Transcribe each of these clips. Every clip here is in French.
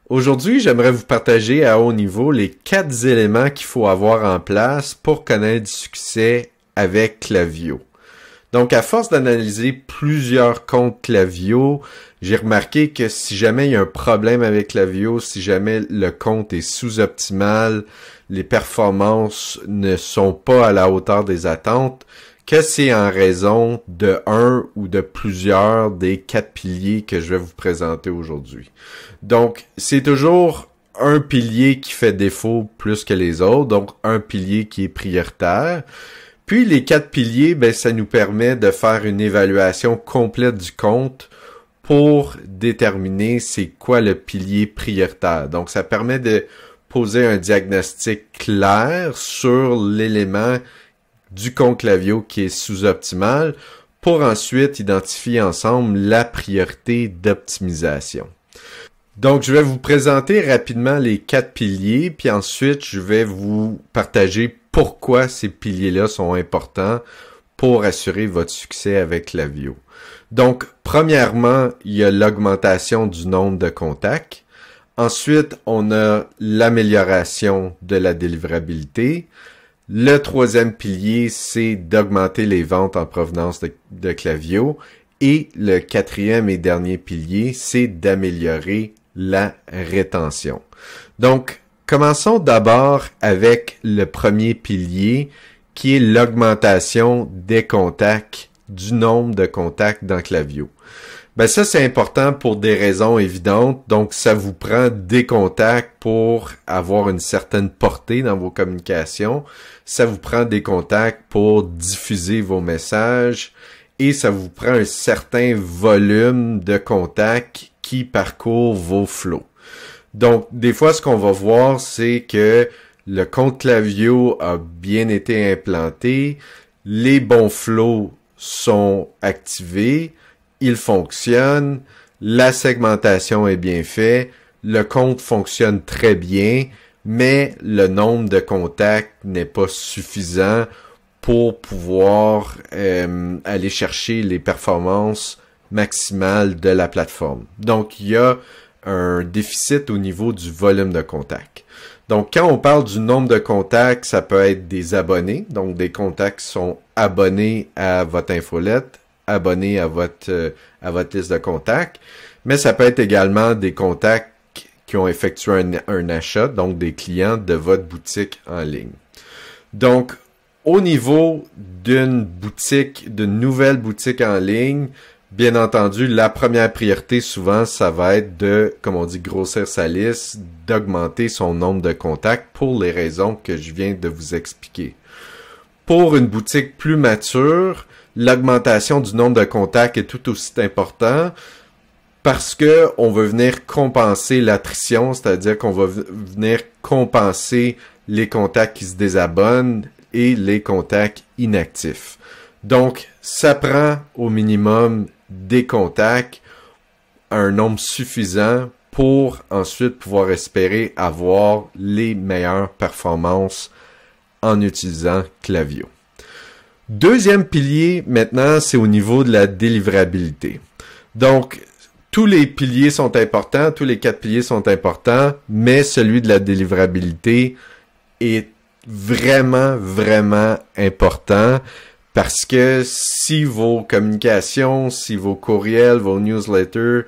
Aujourd'hui, j'aimerais vous partager à haut niveau les 4 éléments qu'il faut avoir en place pour connaître du succès avec Klaviyo. Donc, à force d'analyser plusieurs comptes Klaviyo, j'ai remarqué que si jamais il y a un problème avec Klaviyo, si jamais le compte est sous-optimal, les performances ne sont pas à la hauteur des attentes, que c'est en raison de un ou de plusieurs des 4 piliers que je vais vous présenter aujourd'hui. Donc, c'est toujours un pilier qui fait défaut plus que les autres, donc un pilier qui est prioritaire. Puis les 4 piliers, ça nous permet de faire une évaluation complète du compte pour déterminer c'est quoi le pilier prioritaire. Donc, ça permet de poser un diagnostic clair sur l'élément du compte Klaviyo qui est sous-optimal pour ensuite identifier ensemble la priorité d'optimisation. Donc, je vais vous présenter rapidement les 4 piliers, puis ensuite, je vais vous partager pourquoi ces piliers-là sont importants pour assurer votre succès avec Klaviyo. Donc, premièrement, il y a l'augmentation du nombre de contacts. Ensuite, on a l'amélioration de la délivrabilité. Le 3e pilier, c'est d'augmenter les ventes en provenance de Klaviyo. Et le 4e et dernier pilier, c'est d'améliorer la rétention. Donc, commençons d'abord avec le premier pilier qui est l'augmentation des contacts, du nombre de contacts dans Klaviyo. Ça, c'est important pour des raisons évidentes. Donc, ça vous prend des contacts pour avoir une certaine portée dans vos communications. Ça vous prend des contacts pour diffuser vos messages. Et ça vous prend un certain volume de contacts qui parcourent vos flows. Donc, des fois, ce qu'on va voir, c'est que le compte Klaviyo a bien été implanté, les bons flows sont activés, ils fonctionnent, la segmentation est bien faite, le compte fonctionne très bien, mais le nombre de contacts n'est pas suffisant pour pouvoir aller chercher les performances maximales de la plateforme. Donc, il y a un déficit au niveau du volume de contacts. Donc, quand on parle du nombre de contacts, ça peut être des abonnés, donc des contacts qui sont abonnés à votre infolette, abonnés à votre liste de contacts, mais ça peut être également des contacts qui ont effectué un achat, donc des clients de votre boutique en ligne. Donc, au niveau d'une nouvelle boutique en ligne, bien entendu, la première priorité, souvent, ça va être de, comme on dit, grossir sa liste, d'augmenter son nombre de contacts pour les raisons que je viens de vous expliquer. Pour une boutique plus mature, l'augmentation du nombre de contacts est tout aussi important parce que on veut venir compenser l'attrition, c'est-à-dire qu'on va venir compenser les contacts qui se désabonnent et les contacts inactifs. Donc, ça prend au minimum des contacts, un nombre suffisant pour ensuite pouvoir espérer avoir les meilleures performances en utilisant Klaviyo. Deuxième pilier, maintenant, c'est au niveau de la délivrabilité. Donc, tous les piliers sont importants, tous les 4 piliers sont importants, mais celui de la délivrabilité est vraiment, vraiment important parce que si vos communications, si vos courriels, vos newsletters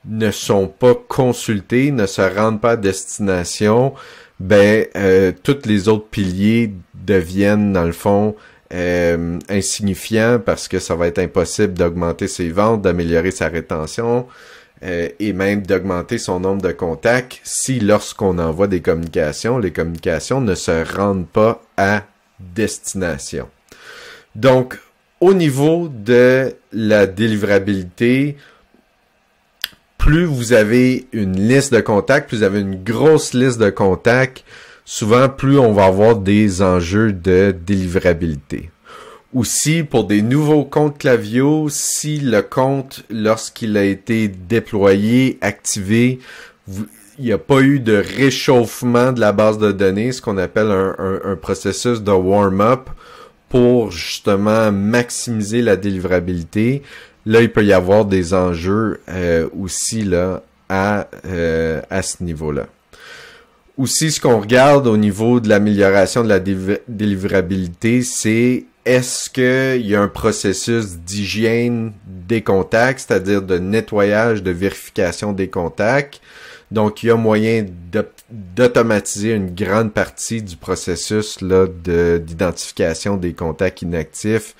ne sont pas consultés, ne se rendent pas à destination, tous les autres piliers deviennent, dans le fond, insignifiants parce que ça va être impossible d'augmenter ses ventes, d'améliorer sa rétention et même d'augmenter son nombre de contacts si lorsqu'on envoie des communications, les communications ne se rendent pas à destination. Donc, au niveau de la délivrabilité, plus vous avez une liste de contacts, plus vous avez une grosse liste de contacts, souvent plus on va avoir des enjeux de délivrabilité. Aussi, pour des nouveaux comptes Klaviyo, si le compte, lorsqu'il a été déployé, activé, il n'y a pas eu de réchauffement de la base de données, ce qu'on appelle un processus de warm-up pour justement maximiser la délivrabilité. Là, il peut y avoir des enjeux aussi là à ce niveau-là. Aussi, ce qu'on regarde au niveau de l'amélioration de la délivrabilité, c'est est-ce qu'il y a un processus d'hygiène des contacts, c'est-à-dire de nettoyage, de vérification des contacts. Donc, il y a moyen d'automatiser une grande partie du processus là d'identification des contacts inactifs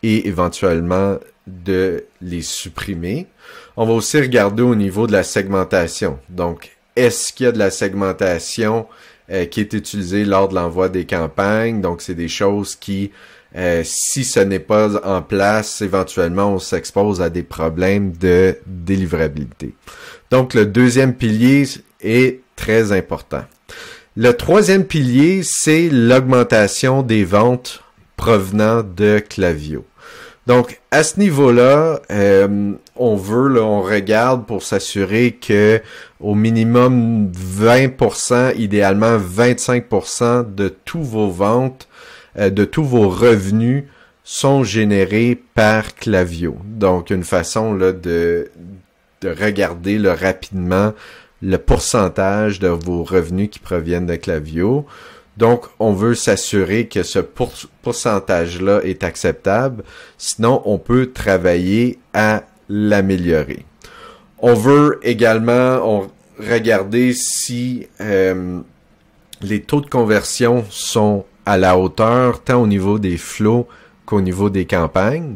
et éventuellement de les supprimer. On va aussi regarder au niveau de la segmentation. Donc, est-ce qu'il y a de la segmentation qui est utilisée lors de l'envoi des campagnes? Donc, c'est des choses qui, si ce n'est pas en place, éventuellement, on s'expose à des problèmes de délivrabilité. Donc, le deuxième pilier est très important. Le troisième pilier, c'est l'augmentation des ventes provenant de Klaviyo. Donc, à ce niveau-là, on regarde pour s'assurer que au minimum 20%, idéalement 25% de tous vos ventes, de tous vos revenus sont générés par Klaviyo. Donc, une façon là de regarder là, rapidement le pourcentage de vos revenus qui proviennent de Klaviyo. Donc, on veut s'assurer que ce pourcentage-là est acceptable. Sinon, on peut travailler à l'améliorer. On veut également regarder si les taux de conversion sont à la hauteur, tant au niveau des flows qu'au niveau des campagnes.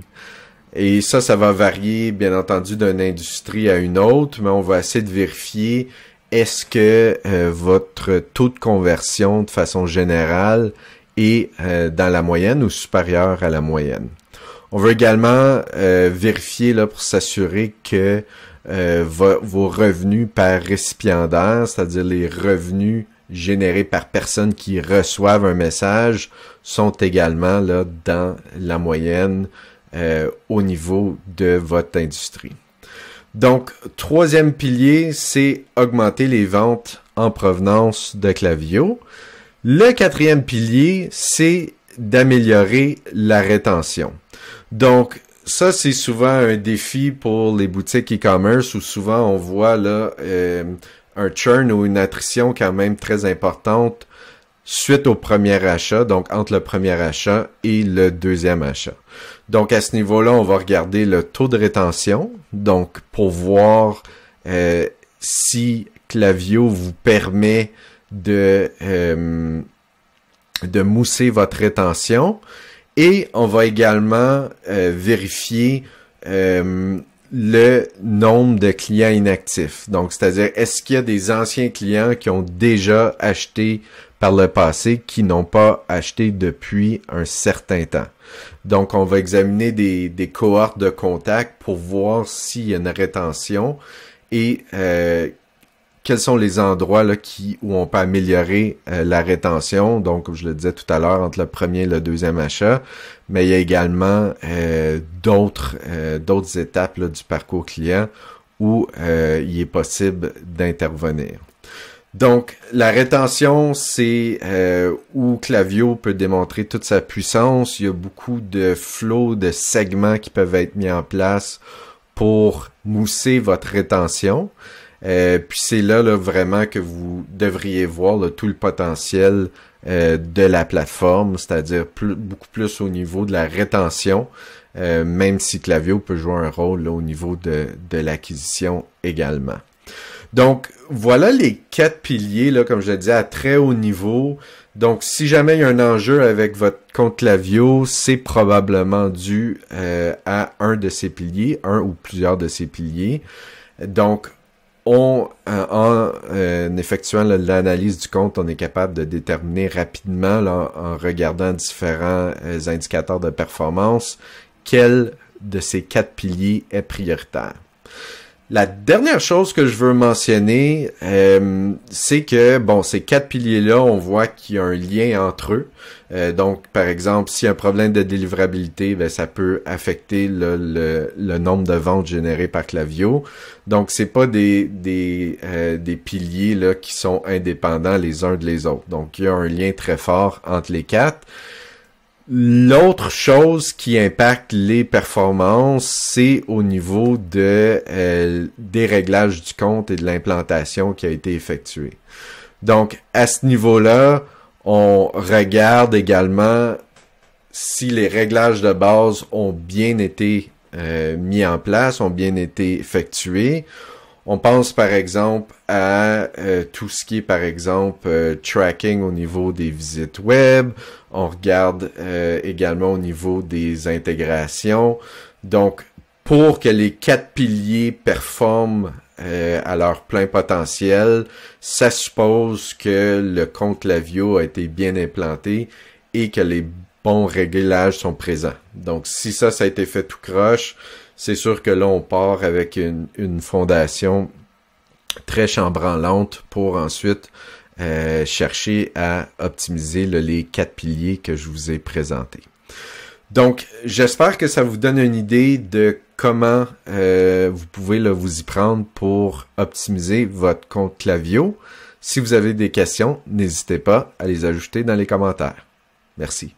Et ça va varier, bien entendu, d'une industrie à une autre, mais on va essayer de vérifier est-ce que votre taux de conversion, de façon générale, est dans la moyenne ou supérieur à la moyenne. On veut également vérifier là pour s'assurer que vos revenus par récipiendaire, c'est-à-dire les revenus générés par personnes qui reçoivent un message, sont également là dans la moyenne au niveau de votre industrie. Donc, troisième pilier, c'est augmenter les ventes en provenance de Klaviyo. Le quatrième pilier, c'est d'améliorer la rétention. Donc, ça, c'est souvent un défi pour les boutiques e-commerce où souvent on voit là un churn ou une attrition quand même très importante suite au premier achat, donc entre le premier achat et le deuxième achat. Donc, à ce niveau-là, on va regarder le taux de rétention, donc pour voir si Klaviyo vous permet de mousser votre rétention. Et on va également vérifier le nombre de clients inactifs. Donc, c'est-à-dire, est-ce qu'il y a des anciens clients qui ont déjà acheté par le passé, qui n'ont pas acheté depuis un certain temps. Donc, on va examiner des cohortes de contacts pour voir s'il y a une rétention et quels sont les endroits là, où on peut améliorer la rétention. Donc, comme je le disais tout à l'heure, entre le premier et le deuxième achat. Mais il y a également d'autres étapes là, du parcours client où il est possible d'intervenir. Donc, la rétention, c'est où Klaviyo peut démontrer toute sa puissance. Il y a beaucoup de flows, de segments qui peuvent être mis en place pour mousser votre rétention. Puis c'est là vraiment que vous devriez voir là, tout le potentiel de la plateforme, c'est-à-dire beaucoup plus au niveau de la rétention, même si Klaviyo peut jouer un rôle là, au niveau de l'acquisition également. Donc, voilà les 4 piliers, là, comme je le disais, à très haut niveau. Donc, si jamais il y a un enjeu avec votre compte Klaviyo, c'est probablement dû à un de ces piliers, un ou plusieurs de ces piliers. Donc, en effectuant l'analyse du compte, on est capable de déterminer rapidement, là, en regardant différents indicateurs de performance, quel de ces 4 piliers est prioritaire. La dernière chose que je veux mentionner, c'est que, bon, ces 4 piliers-là, on voit qu'il y a un lien entre eux. Donc, par exemple, s'il y a un problème de délivrabilité, ben, ça peut affecter le nombre de ventes générées par Klaviyo. Donc, c'est pas des piliers là qui sont indépendants les uns de les autres. Donc, il y a un lien très fort entre les 4. L'autre chose qui impacte les performances, c'est au niveau des réglages du compte et de l'implantation qui a été effectuée. Donc, à ce niveau-là, on regarde également si les réglages de base ont bien été mis en place, ont bien été effectués. On pense par exemple à tout ce qui est par exemple tracking au niveau des visites web. On regarde également au niveau des intégrations. Donc, pour que les 4 piliers performent à leur plein potentiel, ça suppose que le compte Klaviyo a été bien implanté et que les bons réglages sont présents. Donc, si ça a été fait tout croche, c'est sûr que là, on part avec une fondation très chambranlante pour ensuite chercher à optimiser les 4 piliers que je vous ai présentés. Donc, j'espère que ça vous donne une idée de comment vous pouvez vous y prendre pour optimiser votre compte Klaviyo. Si vous avez des questions, n'hésitez pas à les ajouter dans les commentaires. Merci.